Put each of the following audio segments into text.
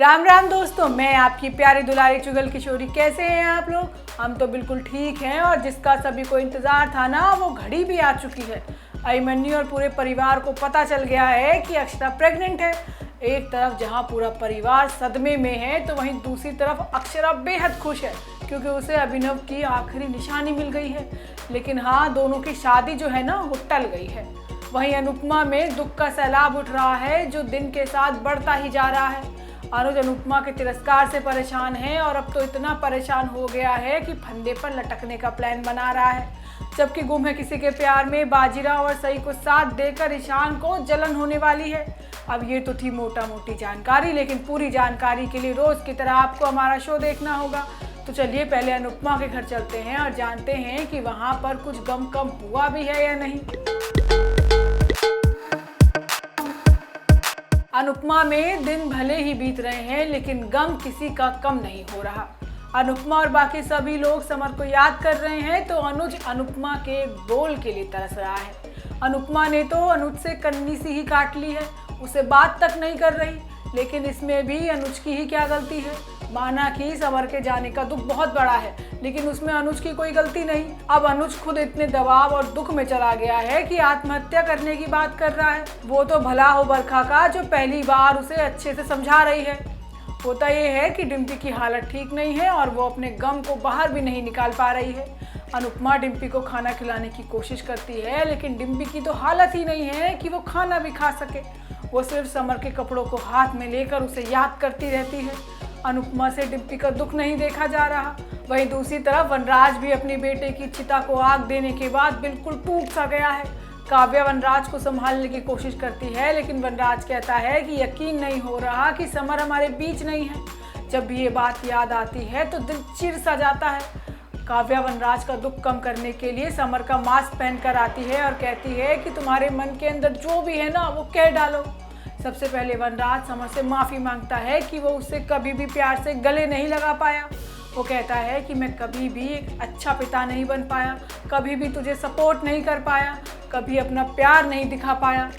राम राम दोस्तों, मैं आपकी प्यारी दुलारी चुगल किशोरी। कैसे हैं आप लोग? हम तो बिल्कुल ठीक हैं और जिसका सभी को इंतज़ार था ना, वो घड़ी भी आ चुकी है। अभिमन्यु और पूरे परिवार को पता चल गया है कि अक्षरा प्रेग्नेंट है। एक तरफ जहां पूरा परिवार सदमे में है, तो वहीं दूसरी तरफ अक्षरा बेहद खुश है क्योंकि उसे अभिनव की आखिरी निशानी मिल गई है। लेकिन हाँ, दोनों की शादी जो है ना, वो टल गई है। वहीं अनुपमा में दुख का सैलाब उठ रहा है जो दिन के साथ बढ़ता ही जा रहा है। अनुज अनुपमा के तिरस्कार से परेशान है और अब तो इतना परेशान हो गया है कि फंदे पर लटकने का प्लान बना रहा है। जबकि गुम है किसी के प्यार में बाजीराव और सई को साथ देकर ईशान को जलन होने वाली है। अब ये तो थी मोटा मोटी जानकारी, लेकिन पूरी जानकारी के लिए रोज की तरह आपको हमारा शो देखना होगा। तो चलिए पहले अनुपमा के घर चलते हैं और जानते हैं कि वहाँ पर कुछ गम कम हुआ भी है या नहीं। अनुपमा में दिन भले ही बीत रहे हैं, लेकिन गम किसी का कम नहीं हो रहा। अनुपमा और बाकी सभी लोग समर को याद कर रहे हैं, तो अनुज अनुपमा के बोल के लिए तरस रहा है। अनुपमा ने तो अनुज से कन्नी सी ही काट ली है, उसे बात तक नहीं कर रही। लेकिन इसमें भी अनुज की ही क्या गलती है? माना कि समर के जाने का दुख बहुत बड़ा है, लेकिन उसमें अनुज की कोई गलती नहीं। अब अनुज खुद इतने दबाव और दुख में चला गया है कि आत्महत्या करने की बात कर रहा है। वो तो भला हो बरखा का, जो पहली बार उसे अच्छे से समझा रही है। होता ये है कि डिम्पी की हालत ठीक नहीं है और वो अपने गम को बाहर भी नहीं निकाल पा रही है। अनुपमा डिम्पी को खाना खिलाने की कोशिश करती है, लेकिन डिम्पी की तो हालत ही नहीं है कि वो खाना भी खा सके। वो सिर्फ समर के कपड़ों को हाथ में लेकर उसे याद करती रहती है। अनुपमा से डिम्पी का दुख नहीं देखा जा रहा। वहीं दूसरी तरफ वनराज भी अपनी बेटे की चिता को आग देने के बाद बिल्कुल टूट सा गया है। काव्या वनराज को संभालने की कोशिश करती है, लेकिन वनराज कहता है कि यकीन नहीं हो रहा कि समर हमारे बीच नहीं है। जब भी ये बात याद आती है तो दिल चिर सा जाता है। काव्या वनराज का दुख कम करने के लिए समर का मास्क पहन कर आती है और कहती है कि तुम्हारे मन के अंदर जो भी है ना, वो कह डालो। सबसे पहले वनराज समर से माफ़ी मांगता है कि वो उससे कभी भी प्यार से गले नहीं लगा पाया। वो कहता है कि मैं कभी भी एक अच्छा पिता नहीं बन पाया, कभी भी तुझे सपोर्ट नहीं कर पाया, कभी अपना प्यार नहीं दिखा पाया।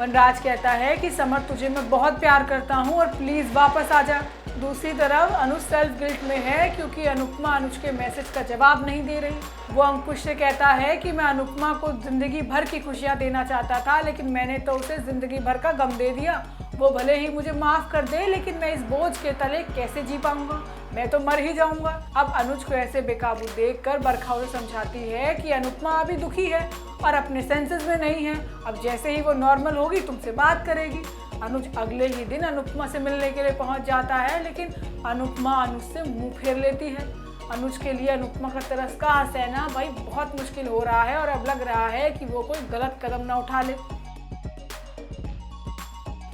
वनराज कहता है कि समर, तुझे मैं बहुत प्यार करता हूँ और प्लीज़ वापस आ जा। दूसरी तरफ अनुज सेल्फ गिल्ट में है क्योंकि अनुपमा अनुज के मैसेज का जवाब नहीं दे रही। वो अंकुश से कहता है कि मैं अनुपमा को ज़िंदगी भर की खुशियाँ देना चाहता था, लेकिन मैंने तो उसे ज़िंदगी भर का गम दे दिया। वो भले ही मुझे माफ़ कर दे, लेकिन मैं इस बोझ के तले कैसे जी पाऊँगा? मैं तो मर ही जाऊँगा। अब अनुज को ऐसे बेकाबू देखकर बरखा उसे समझाती है कि अनुपमा अभी दुखी है और अपने सेंसेस में नहीं है। अब जैसे ही वो नॉर्मल होगी तुमसे बात करेगी। अनुज अगले ही दिन अनुपमा से मिलने के लिए पहुंच जाता है, लेकिन अनुपमा अनुज से मुंह फेर लेती है। अनुज के लिए अनुपमा का तिरस्कार सहना भाई बहुत मुश्किल हो रहा है और अब लग रहा है कि वो कोई गलत कदम ना उठा ले।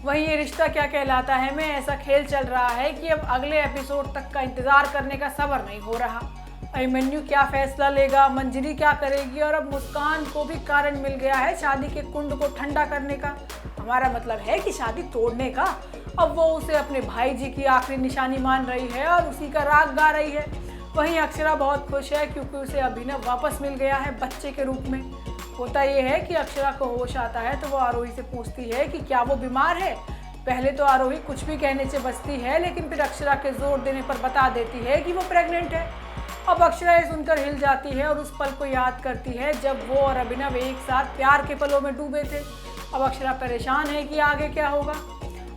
वहीं ये रिश्ता क्या कहलाता है में ऐसा खेल चल रहा है कि अब अगले एपिसोड तक का इंतजार करने का सब्र नहीं हो रहा। अभिमन्यु क्या फैसला लेगा, मंजरी क्या करेगी, और अब मुस्कान को भी कारण मिल गया है शादी के कुंड को ठंडा करने का। हमारा मतलब है कि शादी तोड़ने का। अब वो उसे अपने भाई जी की आखिरी निशानी मान रही है और उसी का राग गा रही है। वहीं अक्षरा बहुत खुश है क्योंकि उसे अभिनव वापस मिल गया है बच्चे के रूप में। होता ये है कि अक्षरा को होश आता है तो वो आरोही से पूछती है कि क्या वो बीमार है। पहले तो आरोही कुछ भी कहने से बचती है, लेकिन फिर अक्षरा के जोर देने पर बता देती है कि वो प्रेग्नेंट है। अब अक्षरा ये सुनकर हिल जाती है और उस पल को याद करती है जब वो और अभिनव एक साथ प्यार के पलों में डूबे थे। अब अक्षरा परेशान है कि आगे क्या होगा।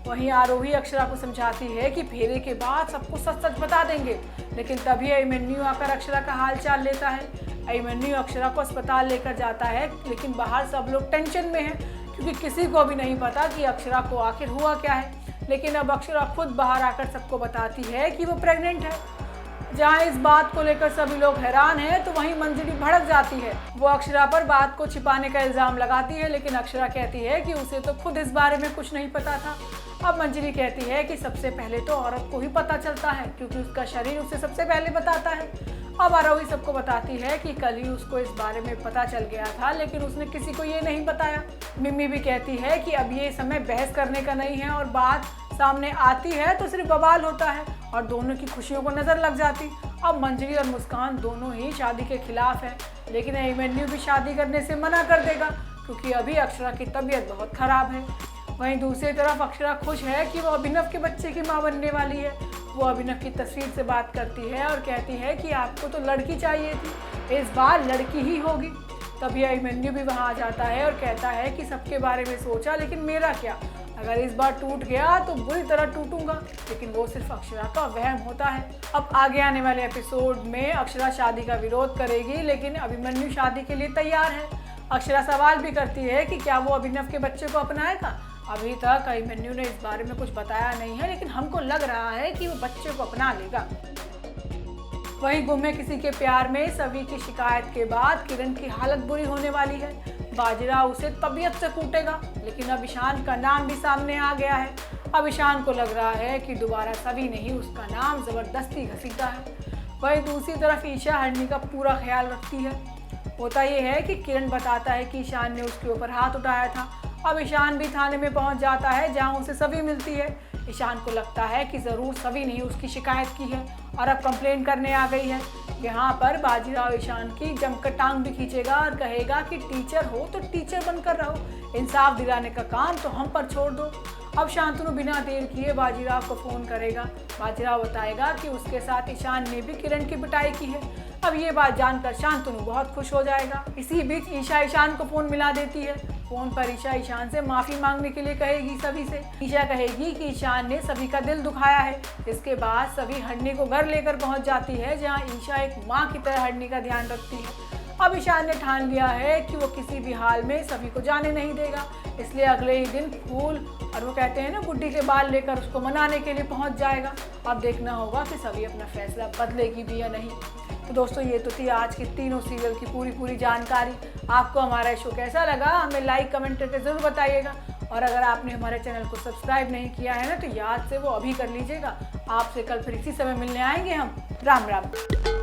वहीं आरोही अक्षरा को समझाती है कि फेरे के बाद सबको सच सच बता देंगे, लेकिन तभी अभिमन्यु आकर अक्षरा का हाल चाल लेता है। अभिमन्यु अक्षरा को अस्पताल लेकर जाता है, लेकिन बाहर सब लोग टेंशन में हैं क्योंकि किसी को भी नहीं पता कि अक्षरा को आखिर हुआ क्या है। लेकिन अब अक्षरा खुद बाहर आकर सबको बताती है कि वो प्रेग्नेंट है। जहाँ इस बात को लेकर सभी लोग हैरान हैं, तो वहीं मंजरी भड़क जाती है। वो अक्षरा पर बात को छिपाने का इल्ज़ाम लगाती है, लेकिन अक्षरा कहती है कि उसे तो खुद इस बारे में कुछ नहीं पता था। अब मंजरी कहती है कि सबसे पहले तो औरत को ही पता चलता है क्योंकि उसका शरीर उसे सबसे पहले बताता है। अब आरोही सबको बताती है कि कल ही उसको इस बारे में पता चल गया था, लेकिन उसने किसी को ये नहीं बताया। मिम्मी भी कहती है कि अब ये समय बहस करने का नहीं है और बात सामने आती है तो सिर्फ बवाल होता है और दोनों की खुशियों को नज़र लग जाती। अब मंजरी और मुस्कान दोनों ही शादी के खिलाफ है, लेकिन अभिमन्यु भी शादी करने से मना कर देगा क्योंकि अभी अक्षरा की तबीयत बहुत ख़राब है। वहीं दूसरी तरफ अक्षरा खुश है कि वो अभिनव के बच्चे की मां बनने वाली है। वो अभिनव की तस्वीर से बात करती है और कहती है कि आपको तो लड़की चाहिए थी, इस बार लड़की ही होगी। तभी अभिमन्यु भी वहाँ आ जाता है और कहता है कि सबके बारे में सोचा, लेकिन मेरा क्या, अगर इस बार टूट गया तो बुरी तरह टूटूंगा। लेकिन वो सिर्फ अक्षरा का वहम होता है। अब आगे आने वाले एपिसोड में अक्षरा शादी का विरोध करेगी, लेकिन अभिमन्यु शादी के लिए तैयार है। अक्षरा सवाल भी करती है कि क्या वो अभिनव के बच्चे को अपनाएगा। अभी तक अभिमन्यु ने इस बारे में कुछ बताया नहीं है, लेकिन हमको लग रहा है कि वो बच्चे को अपना लेगा। वहीं गुम्मे किसी के प्यार में सभी की शिकायत के बाद किरण की हालत बुरी होने वाली है। बाजीराव उसे तबीयत से कूटेगा, लेकिन अब ईशान का नाम भी सामने आ गया है। अब ईशान को लग रहा है कि दोबारा सभी ने ही उसका नाम जबरदस्ती घसीटा है। वहीं दूसरी तरफ ईशा हरणी का पूरा ख्याल रखती है। होता यह है कि किरण बताता है कि ईशान ने उसके ऊपर हाथ उठाया था। अब ईशान भी थाने में पहुंच जाता है, जहां उसे सभी मिलती है। ईशान को लगता है कि ज़रूर सभी ने उसकी शिकायत की है और अब कंप्लेंट करने आ गई है। यहाँ पर बाजीराव ईशान की जमकर टांग भी खींचेगा और कहेगा कि टीचर हो तो टीचर बनकर रहो, इंसाफ दिलाने का काम तो हम पर छोड़ दो। अब शांतनु बिना देर किए बाजीराव को फ़ोन करेगा। बाजीराव बताएगा कि उसके साथ ईशान ने भी किरण की पिटाई की है। अब ये बात जानकर शांतनु बहुत खुश हो जाएगा। इसी बीच ईशा ईशान को फ़ोन मिला देती है। फ़ोन पर ईशा ईशान से माफ़ी मांगने के लिए कहेगी सभी से। ईशा कहेगी कि ईशान ने सभी का दिल दुखाया है। इसके बाद सभी हरणी को घर लेकर पहुंच जाती है, जहां ईशा एक माँ की तरह हरणी का ध्यान रखती है। अब ईशान ने ठान लिया है कि वो किसी भी हाल में सभी को जाने नहीं देगा, इसलिए अगले ही दिन फूल और वो कहते हैं ना गुड्डी के बाल लेकर उसको मनाने के लिए पहुंच जाएगा। अब देखना होगा कि सभी अपना फैसला बदलेगी भी या नहीं। तो दोस्तों, ये तो थी आज की तीनों सीरियल की पूरी जानकारी। आपको हमारा शो कैसा लगा हमें लाइक कमेंट करके ज़रूर बताइएगा। और अगर आपने हमारे चैनल को सब्सक्राइब नहीं किया है ना, तो याद से वो अभी कर लीजिएगा। आपसे कल फिर इसी समय मिलने आएंगे हम। राम राम।